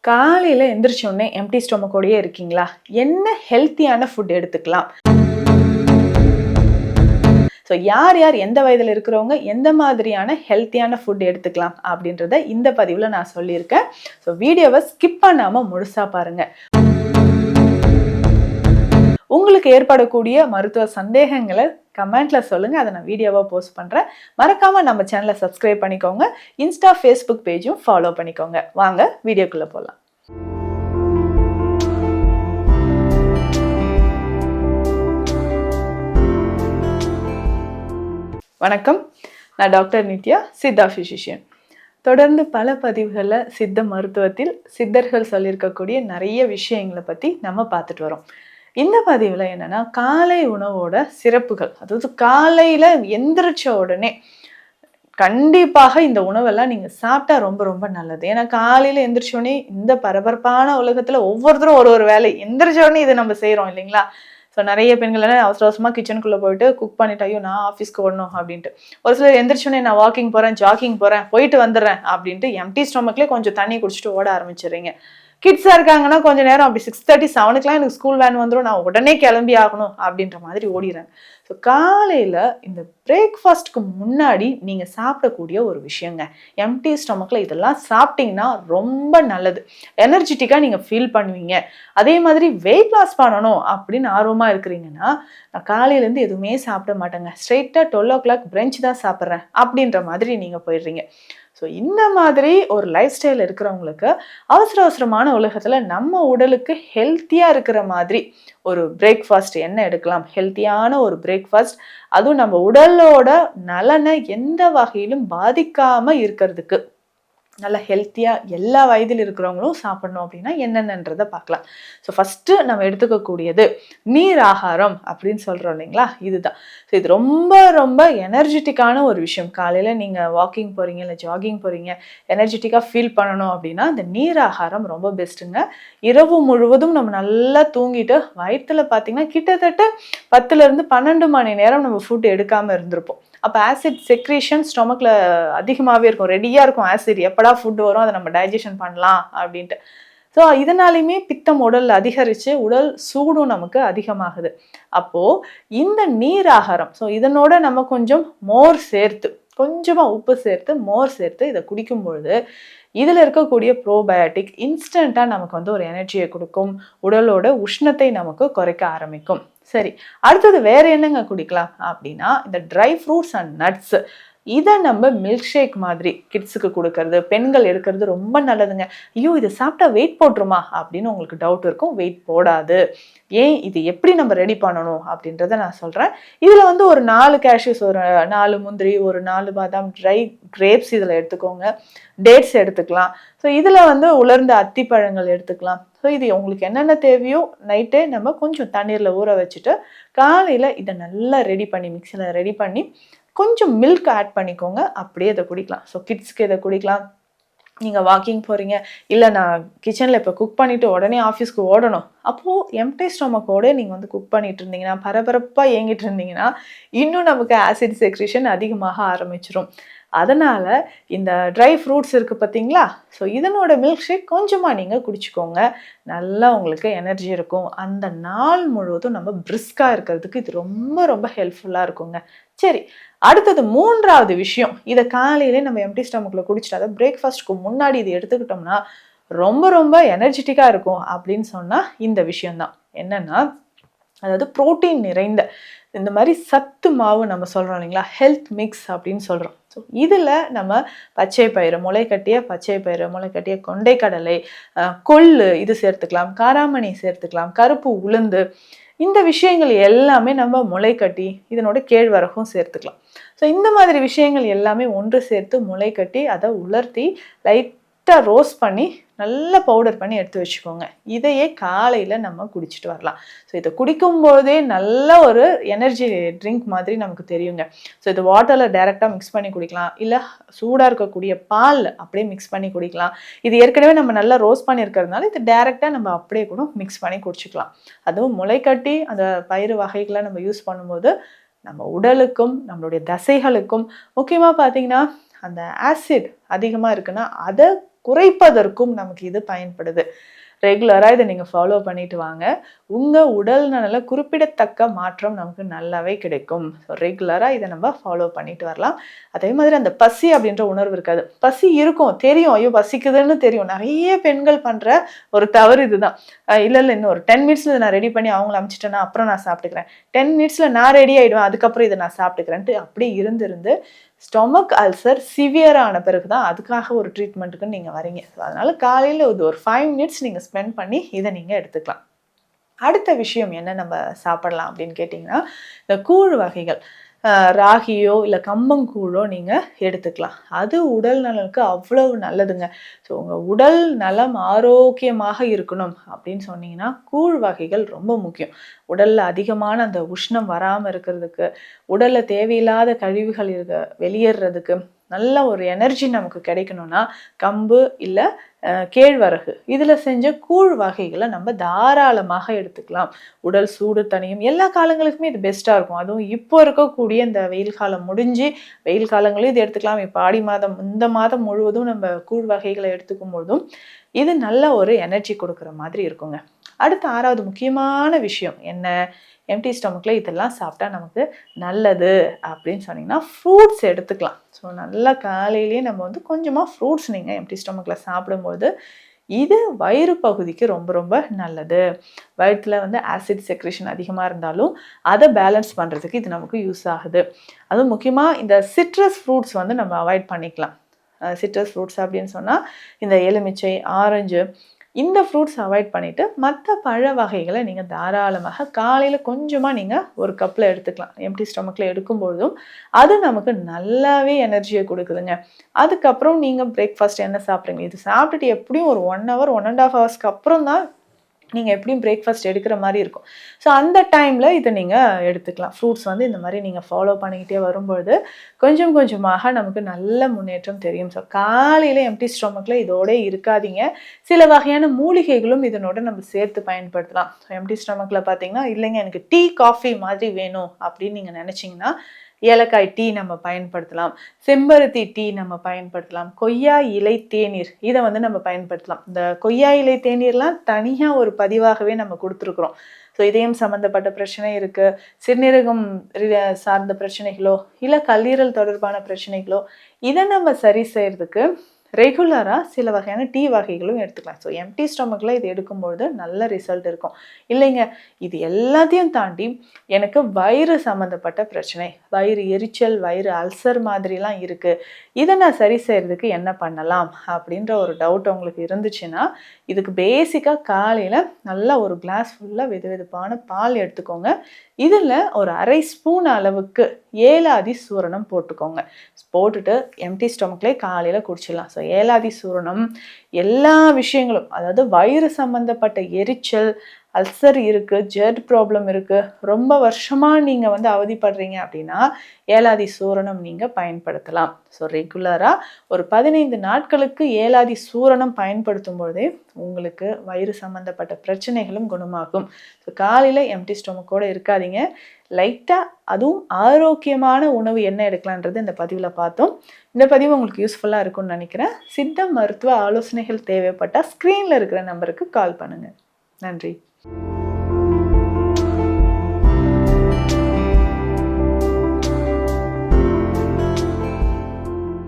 காலையில எந்திரிச்ச உடனே எம்டி ஸ்டொமக்கோடயே இருக்கீங்களா? என்ன ஹெல்த்தியான ஃபுட் எடுத்துக்கலாம்? ஸோ யார் யார் எந்த வயதில் இருக்கிறவங்க எந்த மாதிரியான ஹெல்த்தியான ஃபுட் எடுத்துக்கலாம் அப்படின்றத இந்த பதிவில் நான் சொல்லியிருக்கேன். ஸோ வீடியோவை ஸ்கிப் பண்ணாமல் முழுசாக பாருங்கள். உங்களுக்கு ஏற்படக்கூடிய மருத்துவ சந்தேகங்களை கமெண்ட்ல சொல்லுங்க. அதை நான் வீடியோவா போஸ்ட் பண்றேன். மறக்காம நம்ம சேனலை சப்ஸ்கிரைப் பண்ணிக்கோங்க. இன்ஸ்டா, ஃபேஸ்புக் பேஜும் ஃபாலோ பண்ணிக்கோங்க. வாங்க வீடியோக்குள்ள போகலாம். வணக்கம், நான் டாக்டர் நித்யா, சித்தா பிசிஷியன். தொடர்ந்து பல பதிவுகளில் சித்த மருத்துவத்தில் சித்தர்கள் சொல்லியிருக்கக்கூடிய நிறைய விஷயங்களை பற்றி நம்ம பார்த்துட்டு வரோம். இந்த பதிவில் என்னன்னா, காலை உணவோட சிறப்புகள், அதாவது காலையில் எந்திரிச்ச உடனே கண்டிப்பாக இந்த உணவெல்லாம் நீங்கள் சாப்பிட்டா ரொம்ப ரொம்ப நல்லது. ஏன்னா காலையில் எந்திரிச்சோடனே இந்த பரபரப்பான உலகத்தில் ஒவ்வொருத்தரும் ஒரு வேலை எந்திரிச்ச உடனே இதை நம்ம செய்கிறோம் இல்லைங்களா? ஸோ நிறைய பெண்கள் எல்லாம் அவசர அவசரமாக கிச்சனுக்குள்ளே போயிட்டு குக் பண்ணிட்டு, ஐயோ நான் ஆஃபீஸ்க்கு ஓடணும் அப்படின்ட்டு. ஒரு சிலர் எந்திரிச்சோடனே நான் வாக்கிங் போகிறேன், ஜாக்கிங் போகிறேன், போயிட்டு வந்துடுறேன் அப்படின்ட்டு எம்டி ஸ்டொமக்லேயே கொஞ்சம் தண்ணி குடிச்சிட்டு ஓட ஆரம்பிச்சிடுறீங்க. கிட்ஸாக இருக்காங்கன்னா கொஞ்சம் நேரம் அப்படி 6:30, 7 எனக்கு ஸ்கூல் வேன் வந்துடும், நான் உடனே கிளம்பி ஆகணும் அப்படின்ற மாதிரி ஓடிடுறாங்க. ஸோ காலையில் இந்த பிரேக்ஃபாஸ்ட்க்கு முன்னாடி நீங்கள் சாப்பிடக்கூடிய ஒரு விஷயங்க, எம்டி ஸ்டொமக்கில் இதெல்லாம் சாப்பிட்டீங்கன்னா ரொம்ப நல்லது. எனர்ஜெட்டிக்காக நீங்கள் ஃபீல் பண்ணுவீங்க. அதே மாதிரி வெயிட் லாஸ் பண்ணணும் அப்படின்னு ஆர்வமாக இருக்கிறீங்கன்னா, நான் காலையிலேருந்து எதுவுமே சாப்பிட மாட்டேங்க, ஸ்ட்ரெயிட்டாக 12 o'clock பிரஞ்ச் தான் சாப்பிட்றேன் அப்படின்ற மாதிரி நீங்கள் போயிடுறீங்க. ஸோ இந்த மாதிரி ஒரு லைஃப் ஸ்டைல் இருக்கிறவங்களுக்கு அவசரமான உலகத்தில் நம்ம உடலுக்கு ஹெல்த்தியாக இருக்கிற மாதிரி ஒரு பிரேக்ஃபாஸ்ட் என்ன எடுக்கலாம், ஹெல்த்தியான ஒரு பிரேக்ஃபாஸ்ட், அதுவும் நம்ம உடலோட நலனை எந்த வகையிலும் பாதிக்காமல் இருக்கிறதுக்கு நல்ல ஹெல்த்தியாக எல்லா வயதில் இருக்கிறவங்களும் சாப்பிடணும் அப்படின்னா என்னென்னன்றதை பார்க்கலாம். ஸோ ஃபஸ்ட்டு நம்ம எடுத்துக்கக்கூடியது நீர் ஆகாரம் அப்படின்னு சொல்கிறோம் இல்லைங்களா, இதுதான். ஸோ இது ரொம்ப ரொம்ப எனர்ஜெட்டிக்கான ஒரு விஷயம். காலையில் நீங்கள் வாக்கிங் போகிறீங்க இல்லை ஜாகிங் போகிறீங்க, எனர்ஜெட்டிக்காக ஃபீல் பண்ணணும் அப்படின்னா இந்த நீர் ஆகாரம் ரொம்ப பெஸ்ட்டுங்க. இரவு முழுவதும் நம்ம நல்லா தூங்கிட்டு வயிற்றில் பார்த்திங்கன்னா கிட்டத்தட்ட 10 to 12 மணி நேரம் நம்ம ஃபுட் எடுக்காமல் இருந்திருப்போம். அப்போ ஆசிட் செக்ரேஷன் ஸ்டொமக்கில் அதிகமாகவே இருக்கும், ரெடியாக இருக்கும் ஆசிட், எப்படா ஃபுட் வரும் அதை நம்ம டைஜஷன் பண்ணலாம் அப்படின்ட்டு. ஸோ இதனாலையுமே பித்தம் உடல் அதிகரித்து உடல் சூடும் நமக்கு அதிகமாகுது. அப்போது இந்த நீர் ஆகாரம், ஸோ இதனோட நம்ம கொஞ்சம் மோர் சேர்த்து, கொஞ்சமாக உப்பு சேர்த்து மோர் சேர்த்து இதை குடிக்கும் பொழுது இதில் இருக்கக்கூடிய ப்ரோபயோட்டிக் இன்ஸ்டண்ட்டாக நமக்கு வந்து ஒரு எனர்ஜியை கொடுக்கும், உடலோட உஷ்ணத்தை நமக்கு குறைக்க ஆரம்பிக்கும். சரி, அடுத்தது வேற என்னங்க குடிக்கலாம் அப்படின்னா, இந்த ட்ரை ஃப்ரூட்ஸ் அண்ட் நட்ஸ், இதை நம்ம மில்க் ஷேக் மாதிரி கிட்ஸுக்கு கொடுக்கறது, பெண்கள் எடுக்கிறது ரொம்ப நல்லதுங்க. ஐயோ இதை சாப்பிட்டா வெயிட் போட்டுருமா அப்படின்னு உங்களுக்கு டவுட் இருக்கும். வெயிட் போடாது. ஏன், இது எப்படி நம்ம ரெடி பண்ணணும் அப்படின்றத நான் சொல்கிறேன். இதில் வந்து ஒரு 4 கேஷ்யூஸ், ஒரு 4 முந்திரி, ஒரு 4 பாதாம், ட்ரை கிரேப்ஸ் இதில் எடுத்துக்கோங்க, டேட்ஸ் எடுத்துக்கலாம். ஸோ இதில் வந்து உலர்ந்த அத்திப்பழங்கள் எடுத்துக்கலாம். ஸோ இது உங்களுக்கு என்னென்ன தேவையோ நைட்டே நம்ம கொஞ்சம் தண்ணீரில் ஊற வச்சுட்டு காலையில் இதை நல்லா ரெடி பண்ணி மிக்சியில் ரெடி பண்ணி கொஞ்சம் மில்க் ஆட் பண்ணிக்கோங்க, அப்படியே இதை குடிக்கலாம். ஸோ கிட்ஸ்க்கு இதை குடிக்கலாம். நீங்கள் வாக்கிங் போகிறீங்க, இல்லை நான் கிச்சனில் இப்போ குக் பண்ணிவிட்டு உடனே ஆஃபீஸ்க்கு ஓடணும், அப்போது எம்டி ஸ்டொமக்கோடு நீங்கள் வந்து குக் பண்ணிட்டு இருந்தீங்கன்னா, பரபரப்பாக ஏங்கிட்டு இருந்தீங்கன்னா இன்னும் நமக்கு ஆசிட் செக்ரேஷன் அதிகமாக ஆரம்பிச்சிடும். அதனால் இந்த ட்ரை ஃப்ரூட்ஸ் இருக்குது பார்த்தீங்களா, ஸோ இதனோட மில்க் ஷேக் கொஞ்சமாக நீங்கள் குடிச்சிக்கோங்க. நல்லா உங்களுக்கு எனர்ஜி இருக்கும். அந்த நாள் முழுவதும் நம்ம பிரிஸ்காக இருக்கிறதுக்கு இது ரொம்ப ரொம்ப ஹெல்ப்ஃபுல்லாக இருக்குங்க. சரி, அடுத்தது 3வது விஷயம், இதை காலையிலே நம்ம எம்டி ஸ்டொமக்கில் குடிச்சிட்டு, அதை பிரேக்ஃபாஸ்ட்க்கு முன்னாடி இது எடுத்துக்கிட்டோம்னா ரொம்ப ரொம்ப எனர்ஜெட்டிக்காக இருக்கும் அப்படின்னு சொன்னால் இந்த விஷயம்தான். என்னென்னா, அதாவது புரோட்டீன் நிறைந்த இந்த மாதிரி சத்து மாவு நம்ம சொல்கிறோம் இல்லைங்களா, ஹெல்த் மிக்ஸ் அப்படின்னு சொல்கிறோம். ஸோ இதில் நம்ம பச்சை பயிறு, முளைக்கட்டிய பச்சை பயிறு, முளைக்கட்டிய கொண்டைக்கடலை, கொள்ளு இது சேர்த்துக்கலாம், காராமணி சேர்த்துக்கலாம், கருப்பு உளுந்து, இந்த விஷயங்கள் எல்லாமே நம்ம முளைக்கட்டி இதனோட கேழ்வரகும் சேர்த்துக்கலாம். ஸோ இந்த மாதிரி விஷயங்கள் எல்லாமே ஒன்று சேர்த்து முளைக்கட்டி அதை உலர்த்தி லைட்டாக ரோஸ்ட் பண்ணி நல்லா பவுடர் பண்ணி எடுத்து வச்சுக்கோங்க. இதையே காலையில் நம்ம குடிச்சிட்டு வரலாம். ஸோ இதை குடிக்கும்போதே நல்ல ஒரு எனர்ஜி ட்ரிங்க் மாதிரி நமக்கு தெரியுங்க. ஸோ இது வாட்டரில் டைரெக்டாக மிக்ஸ் பண்ணி குடிக்கலாம், இல்லை சூடாக இருக்கக்கூடிய பால் அப்படியே மிக்ஸ் பண்ணி குடிக்கலாம். இது ஏற்கனவே நம்ம நல்லா ரோஸ்ட் பண்ணியிருக்கிறதுனால இது டைரெக்டாக நம்ம அப்படியே கூட மிக்ஸ் பண்ணி குடிச்சிக்கலாம். அதுவும் முளைக்கட்டி அந்த பயிறு வகைகளை நம்ம யூஸ் பண்ணும்போது நம்ம உடலுக்கும் நம்மளுடைய தசைகளுக்கும், முக்கியமாக பார்த்தீங்கன்னா அந்த ஆசிட் அதிகமாக இருக்குன்னா அதை குறைப்பதற்கும் நமக்கு இது பயன்படுது. ரெகுலராக இதை நீங்கள் ஃபாலோ பண்ணிட்டு வாங்க. உங்கள் உடல் நல குறிப்பிடத்தக்க மாற்றம் நமக்கு நல்லாவே கிடைக்கும். ஸோ ரெகுலராக இதை நம்ம ஃபாலோ பண்ணிட்டு வரலாம். அதே மாதிரி அந்த பசி அப்படின்ற உணர்வு இருக்காது. பசி இருக்கும், தெரியும், ஐயோ பசிக்குதுன்னு தெரியும். நிறைய பெண்கள் பண்ணுற ஒரு தவறு இதுதான். இல்லை இன்னும் ஒரு 10 மினிட்ஸில் நான் ரெடி பண்ணி அவங்கள அனுப்பிச்சிட்டேன்னா அப்புறம் நான் சாப்பிட்டுக்கிறேன், 10 மினிட்ஸில் நான் ரெடி ஆகிடுவேன், அதுக்கப்புறம் இதை நான் சாப்பிட்டுக்கிறேன்ட்டு அப்படியே இருந்து ஸ்டொமக் அல்சர் சிவியரான பிறகு தான் அதுக்காக ஒரு ட்ரீட்மெண்ட்டுக்கு நீங்கள் வரீங்க. ஸோ அதனால் காலையில் ஒரு 5 மினிட்ஸ் நீங்கள் ஸ்பெண்ட் பண்ணி இதை நீங்கள் எடுத்துக்கலாம். அடுத்த விஷயம் என்ன நம்ம சாப்பிடலாம் அப்படின்னு கேட்டிங்கன்னா, இந்த கூழ் வகைகள், ராகியோ இல்லை கம்பங்கூழோ நீங்கள் எடுத்துக்கலாம். அது உடல் நலனுக்கு அவ்வளவு நல்லதுங்க. ஸோ உங்கள் உடல் நலம் ஆரோக்கியமாக இருக்கணும் அப்படின்னு சொன்னீங்கன்னா கூழ் வகைகள் ரொம்ப முக்கியம். உடலில் அதிகமான அந்த உஷ்ணம் வராமல் இருக்கிறதுக்கு, உடலில் தேவையில்லாத கழிவுகள் வெளியேறதுக்கு, நல்ல ஒரு எனர்ஜி நமக்கு கிடைக்கணும்னா கம்பு இல்லை கேழ்வரகு இதில் செஞ்ச கூழ் வகைகளை நம்ம தாராளமாக எடுத்துக்கலாம். உடல் சூடு தனியும். எல்லா காலங்களுக்குமே இது பெஸ்ட்டாக இருக்கும். அதுவும் இப்போ இருக்கக்கூடிய இந்த வெயில் காலம் முடிஞ்சு வெயில் காலங்களையும் இது எடுத்துக்கலாம். இப்போ ஆடி மாதம் இந்த மாதம் முழுவதும் நம்ம கூழ் வகைகளை எடுத்துக்கும் போதும் இது நல்ல ஒரு எனர்ஜி கொடுக்குற மாதிரி இருக்குங்க. அடுத்த 6வது முக்கியமான விஷயம் என்ன, எம்டி ஸ்டொமக்கில் இதெல்லாம் சாப்பிட்டா நமக்கு நல்லது அப்படின்னு சொன்னீங்கன்னா ஃப்ரூட்ஸ் எடுத்துக்கலாம். ஸோ நல்லா காலையிலேயே நம்ம கொஞ்சமாக ஃப்ரூட்ஸ் நீங்கள் எம்டி ஸ்டொமக்கில் சாப்பிடும்போது இது வயிறு பகுதிக்கு ரொம்ப ரொம்ப நல்லது. வயிற்றில் ஆசிட் செக்ரேஷன் அதிகமாக இருந்தாலும் அதை பேலன்ஸ் பண்ணுறதுக்கு இது நமக்கு யூஸ் ஆகுது. அதுவும் முக்கியமாக இந்த சிட்ரஸ் ஃப்ரூட்ஸ் நம்ம அவாய்ட் பண்ணிக்கலாம். சிட்ரஸ் ஃப்ரூட்ஸ் அப்படின்னு சொன்னால் இந்த எலுமிச்சை, ஆரஞ்சு இந்த ஃப்ரூட்ஸ் அவாய்ட் பண்ணிவிட்டு மற்ற பழ வகைகளை நீங்கள் தாராளமாக காலையில் கொஞ்சமாக நீங்கள் ஒரு கப்பில் எடுத்துக்கலாம். எம்டி ஸ்டொமக்கில் எடுக்கும்பொழுதும் அது நமக்கு நல்லாவே எனர்ஜியை கொடுக்குதுங்க. அதுக்கப்புறம் நீங்கள் பிரேக்ஃபாஸ்ட் என்ன சாப்பிட்றீங்க, இது சாப்பிட்டுட்டு எப்படியும் ஒரு 1 hour 1.5 hours அப்புறம் தான் நீங்கள் எப்படியும் பிரேக்ஃபாஸ்ட் எடுக்கிற மாதிரி இருக்கும். ஸோ அந்த டைமில் இதை நீங்கள் எடுத்துக்கலாம். ஃப்ரூட்ஸ் இந்த மாதிரி நீங்கள் ஃபாலோ பண்ணிக்கிட்டே வரும்பொழுது கொஞ்சம் கொஞ்சமாக நமக்கு நல்ல முன்னேற்றம் தெரியும். ஸோ காலையில் எம்டி ஸ்டொமக்கில் இதோட இருக்காதீங்க. சில வகையான மூலிகைகளும் இதனோட நம்ம சேர்த்து பயன்படுத்தலாம். ஸோ எம்டி ஸ்டொமக்கில் பார்த்தீங்கன்னா இல்லைங்க எனக்கு டீ காஃபி மாதிரி வேணும் அப்படின்னு நீங்கள் நினச்சிங்கன்னா ஏலக்காய் டீ நம்ம பயன்படுத்தலாம், செம்பருத்தி டீ நம்ம பயன்படுத்தலாம், கொய்யா இலை தேநீர் இதை நம்ம பயன்படுத்தலாம். இந்த கொய்யா இலை தேநீர்லாம் தனியாக ஒரு பதிவாகவே நம்ம கொடுத்துருக்குறோம். ஸோ இதயம் சம்மந்தப்பட்ட பிரச்சனை இருக்குது, சிறுநீரகம் சார்ந்த பிரச்சனைகளோ இல்லை கல்லீரல் தொடர்பான பிரச்சனைகளோ இதை நம்ம சரி செய்கிறதுக்கு ரெகுலராக சில வகையான டீ வகைகளும் எடுத்துக்கலாம். ஸோ எம்டி ஸ்டொமக்கில் இது எடுக்கும்பொழுது நல்ல ரிசல்ட் இருக்கும். இல்லைங்க இது எல்லாத்தையும் தாண்டி எனக்கு வயிறு சம்மந்தப்பட்ட பிரச்சனை, வயிறு எரிச்சல், வயிறு அல்சர் மாதிரிலாம் இருக்குது, இதை நான் சரி செய்கிறதுக்கு என்ன பண்ணலாம் அப்படின்ற ஒரு டவுட் உங்களுக்கு இருந்துச்சுன்னா இதுக்கு பேசிக்காக காலையில் நல்லா ஒரு கிளாஸ் ஃபுல்லாக வெது வெதுப்பான பால் எடுத்துக்கோங்க. இதில் ஒரு 1/2 ஸ்பூன் அளவுக்கு ஏலாதி சூரணம் போட்டுக்கோங்க. போட்டுட்டு எம்டி ஸ்டொமக்லேயே காலையில் குடிச்சிடலாம். ஸோ ஏலாதி சூரணம் எல்லா விஷயங்களும், அதாவது வயிறு சம்மந்தப்பட்ட எரிச்சல், அல்சர் இருக்குது, ஜெர்ட் ப்ராப்ளம் இருக்குது, ரொம்ப வருஷமாக நீங்கள் அவதிப்படுறீங்க அப்படின்னா ஏலாதி சூரணம் நீங்கள் பயன்படுத்தலாம். ஸோ ரெகுலராக ஒரு 15 நாட்களுக்கு ஏலாதி சூரணம் பயன்படுத்தும் பொழுதே உங்களுக்கு வயிறு சம்மந்தப்பட்ட பிரச்சனைகளும் குணமாகும். ஸோ காலையில் எம்டி ஸ்டொமக்கோடு இருக்காதீங்க. லைட்டாக அதுவும் ஆரோக்கியமான உணவு என்ன எடுக்கலான்றது இந்த பதிவில் பார்த்தோம். இந்த பதிவு உங்களுக்கு யூஸ்ஃபுல்லாக இருக்கும்னு நினைக்கிறேன். சித்த மருத்துவ ஆலோசனைகள் தேவைப்பட்டால் ஸ்க்ரீனில் இருக்கிற நம்பருக்கு கால் பண்ணுங்கள். நன்றி.